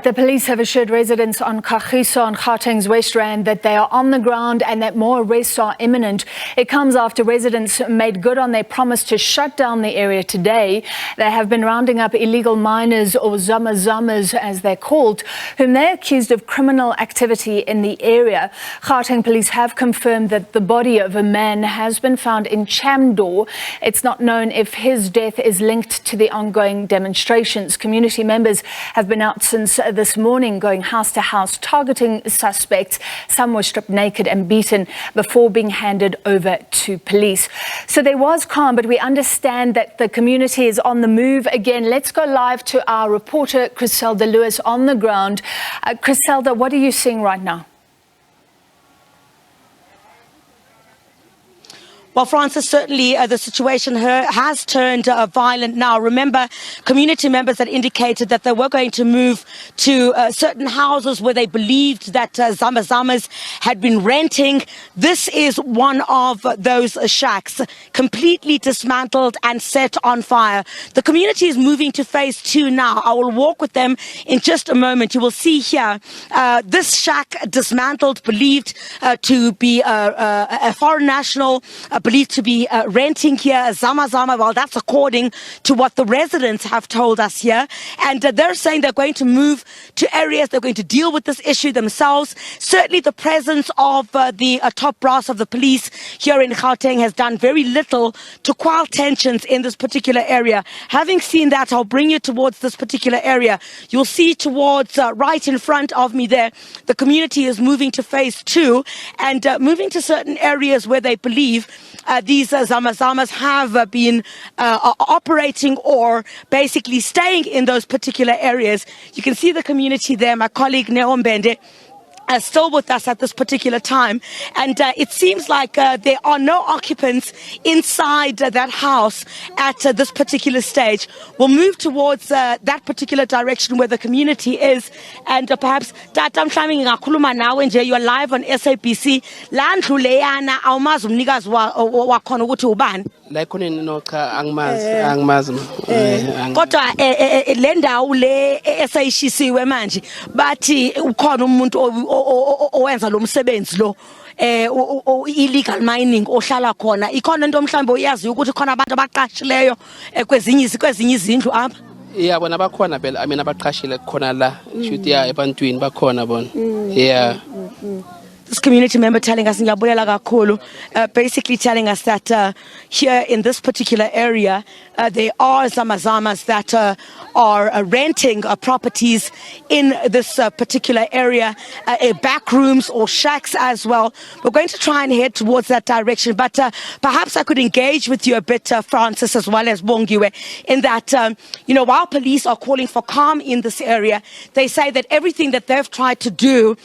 the police have assured residents on Kagiso on Gauteng's West Rand that they are on the ground and that more arrests are imminent. It comes after residents made good on their promise to shut down the area today. They have been rounding up illegal miners, or zamas as they're called, whom they accused of criminal activity in the area. Gauteng police have confirmed that the body of a man has been found in Chamdor. It's not known if his death is linked to the ongoing demonstrations. Community members have been out since this morning, going house to house, targeting suspects. Some were stripped naked and beaten before being handed over to police. So there was calm, but we understand that the community is on the move again. Let's go live to our reporter, Griselda Lewis, on the ground. Griselda, what are you seeing right now? Well, Francis, certainly the situation has turned violent now. Remember, community members had indicated that they were going to move to certain houses where they believed that zamas had been renting. This is one of those shacks, completely dismantled and set on fire. The community is moving to phase 2 now. I will walk with them in just a moment. You will see here this shack dismantled, believed to be a foreign national, believed to be renting here, zama. Well, that's according to what the residents have told us here. And they're saying they're going to move to areas, they're going to deal with this issue themselves. Certainly the presence of the top brass of the police here in Gauteng has done very little to quell tensions in this particular area. Having seen that, I'll bring you towards this particular area. You'll see towards right in front of me there, the community is moving to phase 2 and moving to certain areas where they believe these zamas have been operating or basically staying in those particular areas. You can see the community there. My colleague Neombende still with us at this particular time, and it seems like there are no occupants inside that house at this particular stage. We'll move towards that particular direction where the community is, and perhaps Tata mhlawumbe ngingakhuluma nawe nje, you are live on SABC. La ndlu leyana awumazi umnikazi wakhona ukuthi ubani? La khona no cha angimazi kodwa le ndawo le esayishisiwe manje bathi ukhona umuntu owenza lo msebenzi lo illegal mining ohlala khona. Ikhona into mhlawumbe uyazi ukuthi khona abantu abaqashileyo kwezinye izindlu apha? Yeah, bona bakhona phela, I mean abaqashile khona la shoot ya ebantwini bakhona bona. Yeah. This community member telling us, basically telling us that here in this particular area, there are zamas that are renting properties in this particular area, back rooms or shacks as well. We're going to try and head towards that direction, but perhaps I could engage with you a bit, Francis, as well as Bongiwe, in that, while police are calling for calm in this area, they say that everything that they've tried to do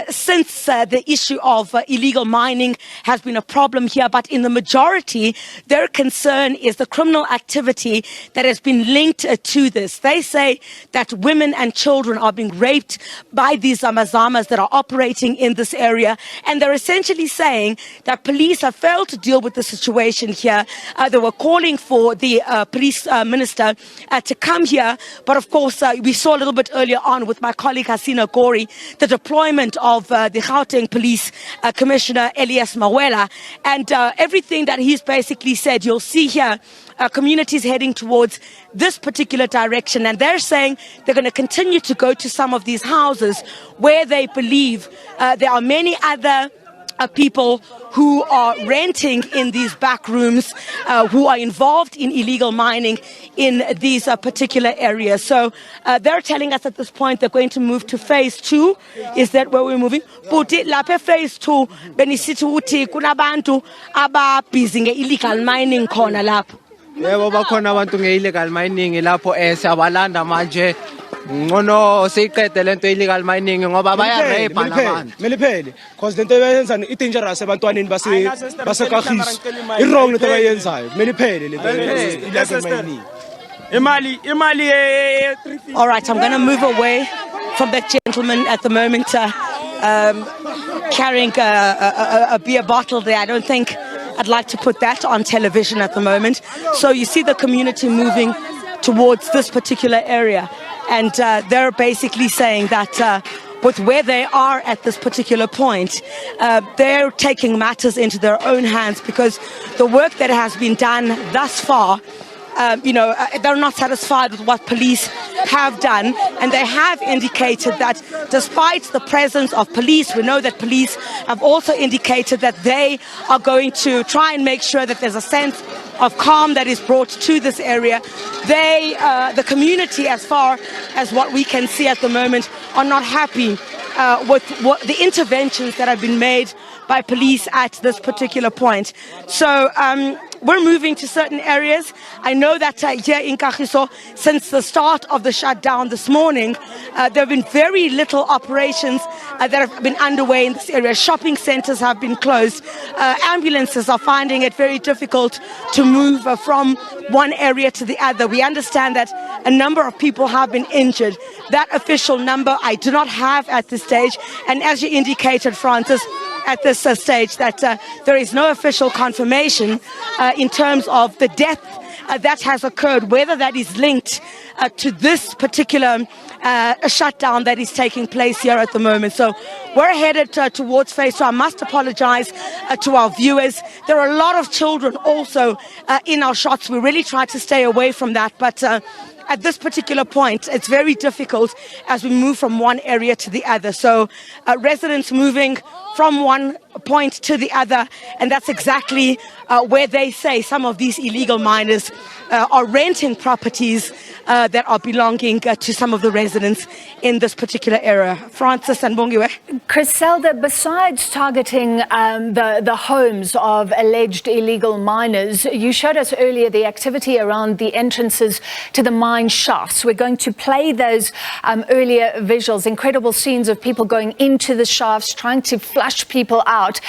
since the issue of illegal mining has been a problem here, but in the majority, their concern is the criminal activity that has been linked to this. They say that women and children are being raped by these zamas that are operating in this area, and they're essentially saying that police have failed to deal with the situation here. They were calling for the police minister to come here, but of course, we saw a little bit earlier on with my colleague Hasina Gori, the deployment of the Gauteng Police Commissioner Elias Mawela, and everything that he's basically said. You'll see here communities heading towards this particular direction, and they're saying they're going to continue to go to some of these houses where they believe there are many other people who are renting in these back rooms, who are involved in illegal mining in these particular areas. So they're telling us at this point they're going to move to phase 2. Is that where we're moving? Puti lapha phase 2 benisithi uthi kunabantu ababhizi nge-illegal mining khona lapho. Yebo bakhona abantu nge-illegal mining lapho siyabalanda manje. Ngono seyiqede lento illegal mining ngoba baya rape abantu. Meliphele because lento bayenzana i dangerous ebantwaneni basekagiso. I wrong lento bayenzayo. Meliphele lento illegal mining. Imali All right, I'm going to move away from that gentleman at the moment carrying a beer bottle there. I don't think I'd like to put that on television at the moment. So you see the community moving towards this particular area. And they're basically saying that with where they are at this particular point, they're taking matters into their own hands because the work that has been done thus far, they're not satisfied with what police have done, and they have indicated that despite the presence of police, we know that police have also indicated that they are going to try and make sure that there's a sense of calm that is brought to this area. They, the community, as far as what we can see at the moment, are not happy with the interventions that have been made by police at this particular point. So we're moving to certain areas. I know that here in Kagiso, since the start of the shutdown this morning, there have been very little operations that have been underway in this area. Shopping centers have been closed. Ambulances are finding it very difficult to move from one area to the other. We understand that a number of people have been injured. That official number I do not have at this stage. And as you indicated, Francis, at this stage, that there is no official confirmation in terms of the death that has occurred, whether that is linked to this particular shutdown that is taking place here at the moment. So we're headed towards phase 2. I must apologize to our viewers. There are a lot of children also in our shots. We really try to stay away from that, but at this particular point, it's very difficult as we move from one area to the other. So residents moving from one point to the other, and that's exactly where they say some of these illegal miners are renting properties that are belonging to some of the residents in this particular area. Francis and Bongiwe. Griselda, besides targeting the homes of alleged illegal miners, you showed us earlier the activity around the entrances to the mine shafts. We're going to play those earlier visuals, incredible scenes of people going into the shafts, trying to flush people out.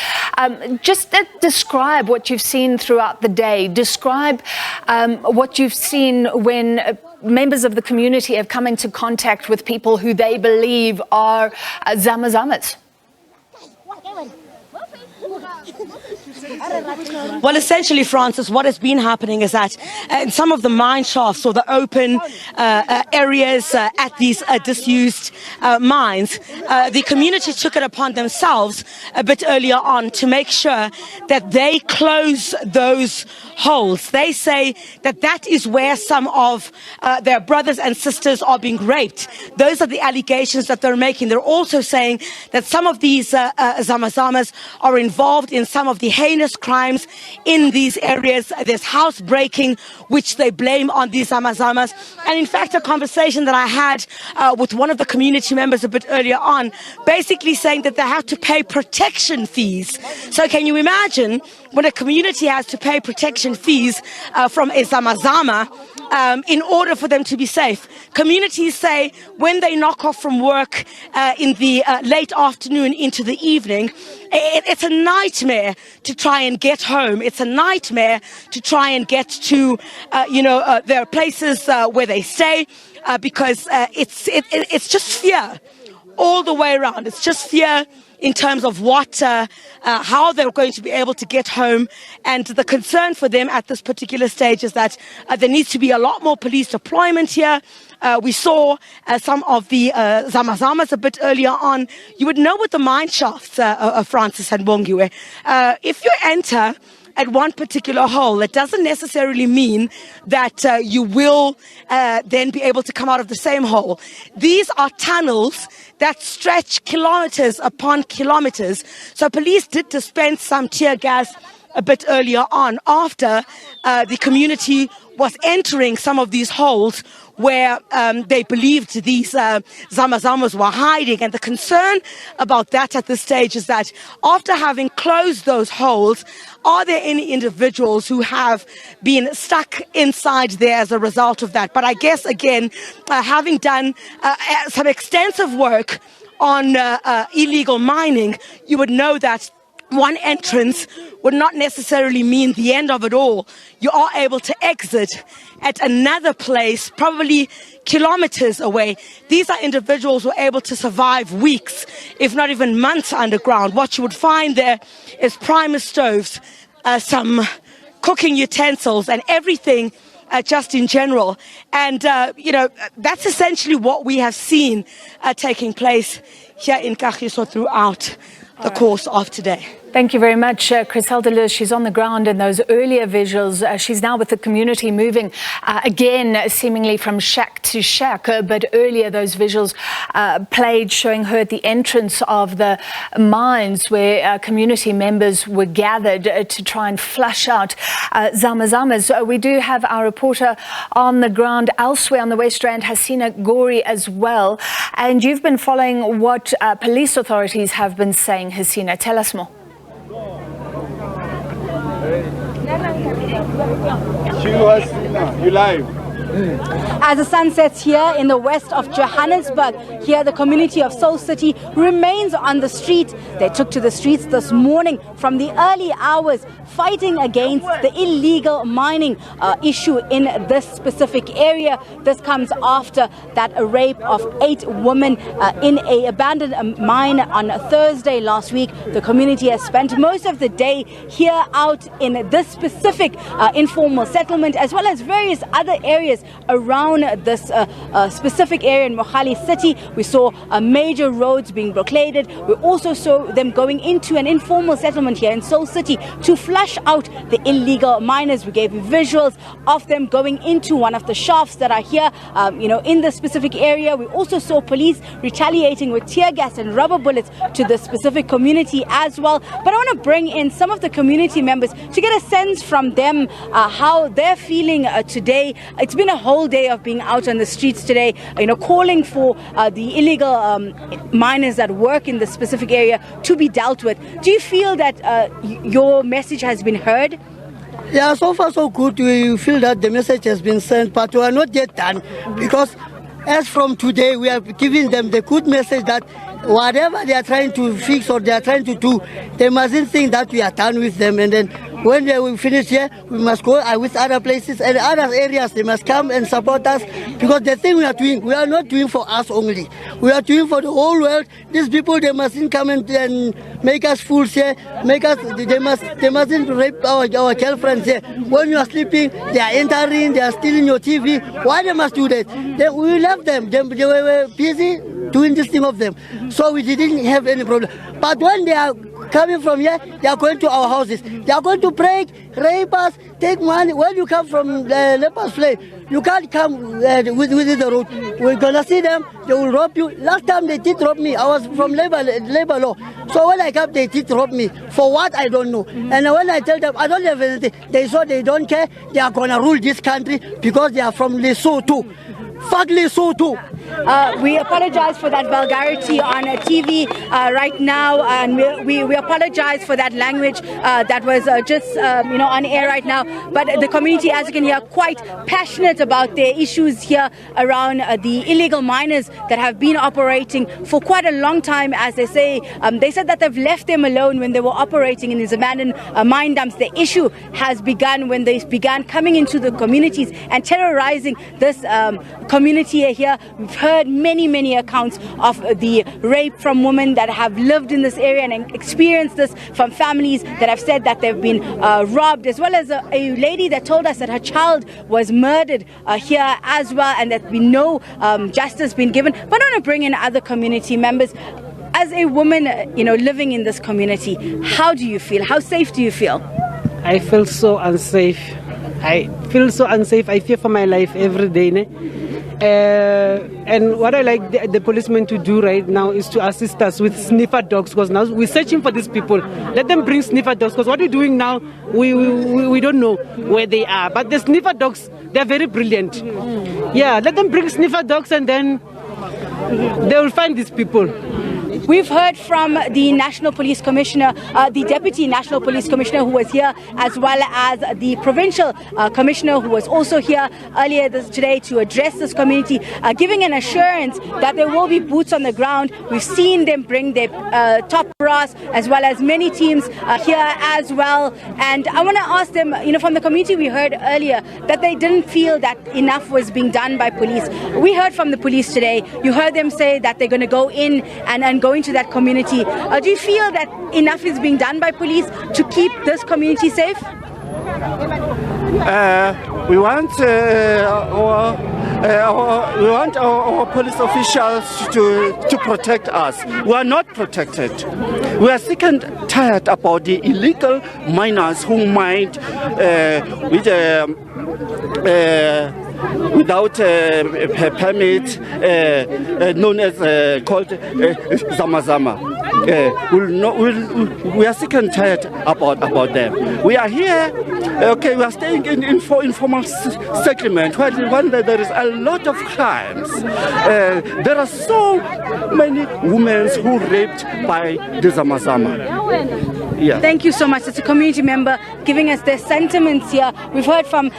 Just describe what you've seen throughout the day. Describe what you've seen when members of the community have come into contact with people who they believe are zamas. Well, essentially, Francis, what has been happening is that in some of the mine shafts or the open areas at these disused mines, the community took it upon themselves a bit earlier on to make sure that they close those holes. They say that that is where some of their brothers and sisters are being raped. Those are the allegations that they're making. They're also saying that some of these zamas are involved in some of the heinous crimes in these areas. There's housebreaking, which they blame on these zamas. And in fact, a conversation that I had with one of the community members a bit earlier on, basically saying that they have to pay protection fees. So can you imagine when a community has to pay protection fees from a zama in order for them to be safe? Communities say when they knock off from work in the late afternoon into the evening, it's a nightmare to try and get home. It's a nightmare to try and get to, their places where they stay, because it's just fear all the way around. It's just fear in terms of how they're going to be able to get home. And the concern for them at this particular stage is that there needs to be a lot more police deployment here. We saw some of the zamas a bit earlier on. You would know with the mine shafts, Francis and Bongiwe, if you enter at one particular hole, it doesn't necessarily mean that you will then be able to come out of the same hole. These are tunnels that stretch kilometers upon kilometers. So police did dispense some tear gas a bit earlier on after the community was entering some of these holes where they believed these zamas were hiding. And the concern about that at this stage is that after having closed those holes, are there any individuals who have been stuck inside there as a result of that? But I guess, again, having done some extensive work on illegal mining, you would know that one entrance would not necessarily mean the end of it all. You are able to exit at another place, probably kilometers away. These are individuals who are able to survive weeks, if not even months underground. What you would find there is primus stoves, some cooking utensils, and everything just in general. And, that's essentially what we have seen taking place here in Kagiso throughout the course of today. Thank you very much, Griselda Lewis. She's on the ground in those earlier visuals. She's now with the community moving again, seemingly from shack to shack. But earlier, those visuals played showing her at the entrance of the mines where community members were gathered to try and flush out zamas. We do have our reporter on the ground elsewhere on the West Rand, Hasina Gori, as well. And you've been following what police authorities have been saying. Hasina, tell us more. You live. As the sun sets here in the west of Johannesburg, here the community of Soul City remains on the street. They took to the streets this morning from the early hours, fighting against the illegal mining issue in this specific area. This comes after that a rape of 8 women in an abandoned mine on Thursday last week. The community has spent most of the day here out in this specific informal settlement, as well as various other areas around this specific area in Mohali City. We saw major roads being blockaded. We also saw them going into an informal settlement here in Soul City to flush out the illegal miners. We gave you visuals of them going into one of the shafts that are here, in this specific area. We also saw police retaliating with tear gas and rubber bullets to the specific community as well. But I want to bring in some of the community members to get a sense from them how they're feeling today. It's been a whole day of being out on the streets today, calling for the illegal miners that work in this specific area to be dealt with. Do you feel that your message has been heard? Yeah, so far so good. We feel that the message has been sent, but we are not yet done, because as from today we are giving them the good message that whatever they are trying to fix or they are trying to do, they mustn't think that we are done with them. And then when they will finish here, we must go with other places and other areas. They must come and support us, because the thing we are doing, we are not doing for us only. We are doing for the whole world. These people, they mustn't come and make us fools here. They mustn't rape our girlfriends here. When you are sleeping, they are entering, they are stealing your TV. Why they must do that? We left them. They were busy doing this thing of them. So we didn't have any problem. But when they are coming from here, they are going to our houses. They are going to break, rape us, take money. When you come from the lepers play, you can't come within the road. We're going to see them. They will rob you. Last time they did rob me. I was from labor law. So when I come, they did rob me. For what, I don't know. And when I tell them, I don't have anything, they say they don't care. They are going to rule this country because they are from Lesotho. Fuck Lesotho. We apologize for that vulgarity on TV right now, and we apologize for that language that was just on air right now. But the community, as you can hear, quite passionate about their issues here around the illegal miners that have been operating for quite a long time. As they say, they said that they've left them alone when they were operating in these abandoned mine dumps. The issue has begun when they began coming into the communities and terrorizing this community here. We've heard many accounts of the rape from women that have lived in this area and experienced this, from families that have said that they've been robbed, as well as a lady that told us that her child was murdered here as well, and that no justice been given. But I want to bring in other community members. As a woman, living in this community, how do you feel? How safe do you feel? I feel so unsafe. I fear for my life every day. And what I like the policemen to do right now is to assist us with sniffer dogs, because now we're searching for these people. Let them bring sniffer dogs, because what we're doing now, we don't know where they are. But the sniffer dogs, they're very brilliant. Yeah, let them bring sniffer dogs, and then they will find these people. We've heard from the National Police Commissioner, the Deputy National Police Commissioner who was here, as well as the Provincial Commissioner who was also here earlier today to address this community, giving an assurance that there will be boots on the ground. We've seen them bring their top brass, as well as many teams here as well. And I want to ask them, from the community we heard earlier that they didn't feel that enough was being done by police. We heard from the police today. You heard them say that they're going to go in and go into that community. Do you feel that enough is being done by police to keep this community safe? We want our police officials to protect us. We are not protected. We are sick and tired about the illegal miners who mine without permit, known as called zama. We are sick and tired about them. We are here. We are staying in informal settlement where there is a lot of crimes. There are so many women who raped by the zama. Yeah. Thank you so much. It's a community member giving us their sentiments here. We've heard from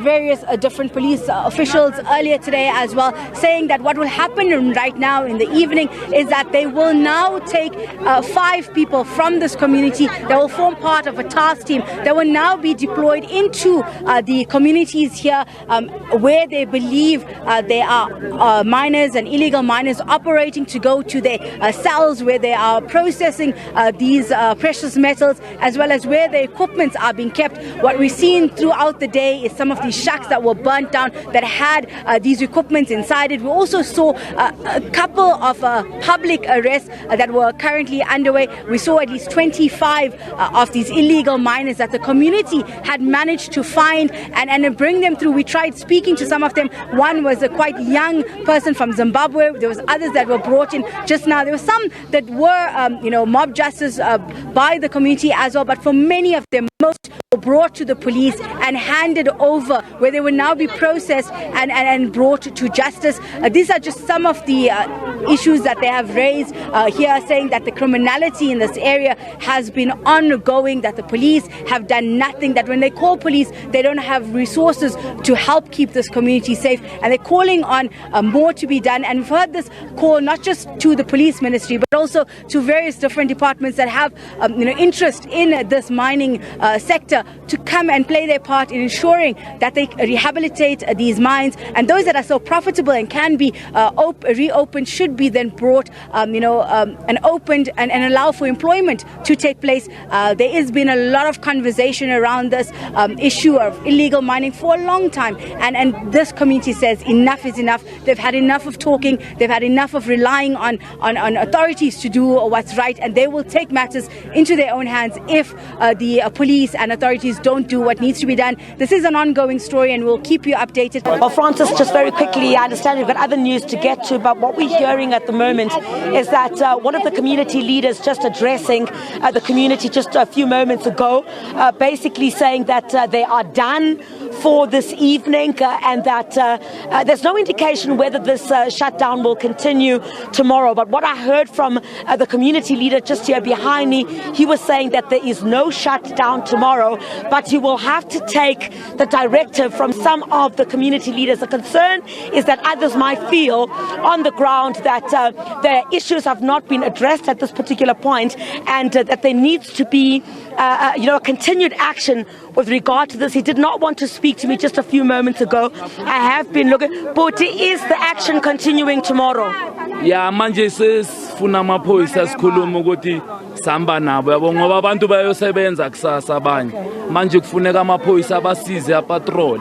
various different police officials earlier today as well, saying that what will happen right now in the evening is that they will now take 5 people from this community that will form part of a task team that will now be deployed into the communities here where they believe there are miners and illegal miners operating, to go to their cells where they are processing these precious metals, as well as where the equipments are being kept. What we've seen throughout the day is some of these shacks that were burnt down that had these equipments inside it. We also saw a couple of public arrests that were currently underway. We saw at least 25 of these illegal miners that the community had managed to find and bring them through. We tried speaking to some of them. One was a quite young person from Zimbabwe. There was others that were brought in just now. There were some that were, mob justice by the community as well, but for many of them, most were brought to the police and handed over, where they will now be processed and brought to justice. These are just some of the issues that they have raised here, saying that the criminality in this area has been ongoing, that the police have done nothing, that when they call police, they don't have resources to help keep this community safe, and they're calling on more to be done. And we've heard this call not just to the police ministry, but also to various different departments that have interest in this mining sector, to come and play their part in ensuring that they rehabilitate these mines, and those that are so profitable and can be reopened should be then brought and opened and allow for employment to take place. There has been a lot of conversation around this issue of illegal mining for a long time, and this community says enough is enough. They've had enough of talking, they've had enough of relying on authorities to do what's right, and they will take matters into their own hands if the police and authorities don't do what needs to be done. This is an ongoing story, and we'll keep you updated. Well, Francis, just very quickly, I understand we've got other news to get to, but what we're hearing at the moment is that one of the community leaders just addressing the community just a few moments ago, basically saying that they are done for this evening and that there's no indication whether this shutdown will continue tomorrow. But what I heard from the community leader just here behind me, he was saying that there is no shutdown tomorrow, but he will have to take the directive from some of the community leaders. The concern is that others might feel on the ground that the issues have not been addressed at this particular point, and that there needs to be a continued action with regard to this. He did not want to speak to me just a few moments ago. I have been looking, but is the action continuing tomorrow? Yeah, manje sifuna amaphoyisa sikhuluma ukuthi sihamba nabo yabo ngoba abantu bayosebenza kusasa abanye. Manje kufuneka amaphoyisa abasize apatrol.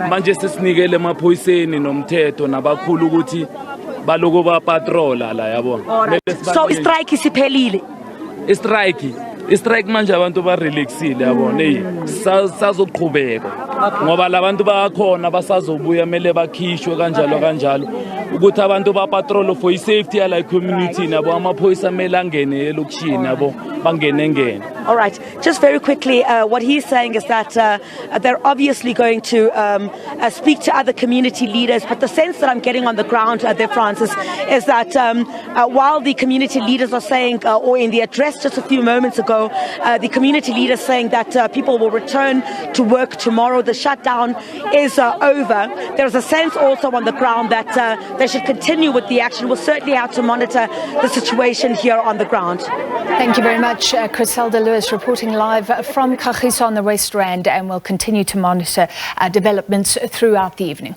Manje sesinikele amaphoyiseni nomthetho nabakhulu ukuthi baloko ba patrola la yabo. So strike isiphelile. Strike manje abantu ba relaxile yabona hey sazoqhubeka ngoba labantu bakhona basazobuya mele bakhishwe kanjalo ukuthi abantu ba patrol for safety ya la community nabo amaphoyisa mele angene elokishini yabo bangene. All right, just very quickly, what he's saying is that they're obviously going to speak to other community leaders, but the sense that I'm getting on the ground there, Francis, is that while the community leaders are saying, or in the address just a few moments ago, the community leaders saying that people will return to work tomorrow, the shutdown is over. There's a sense also on the ground that they should continue with the action. We'll certainly have to monitor the situation here on the ground. Thank you very much, Griselda Lewis, reporting live from Kagiso on the West Rand, and we'll continue to monitor developments throughout the evening.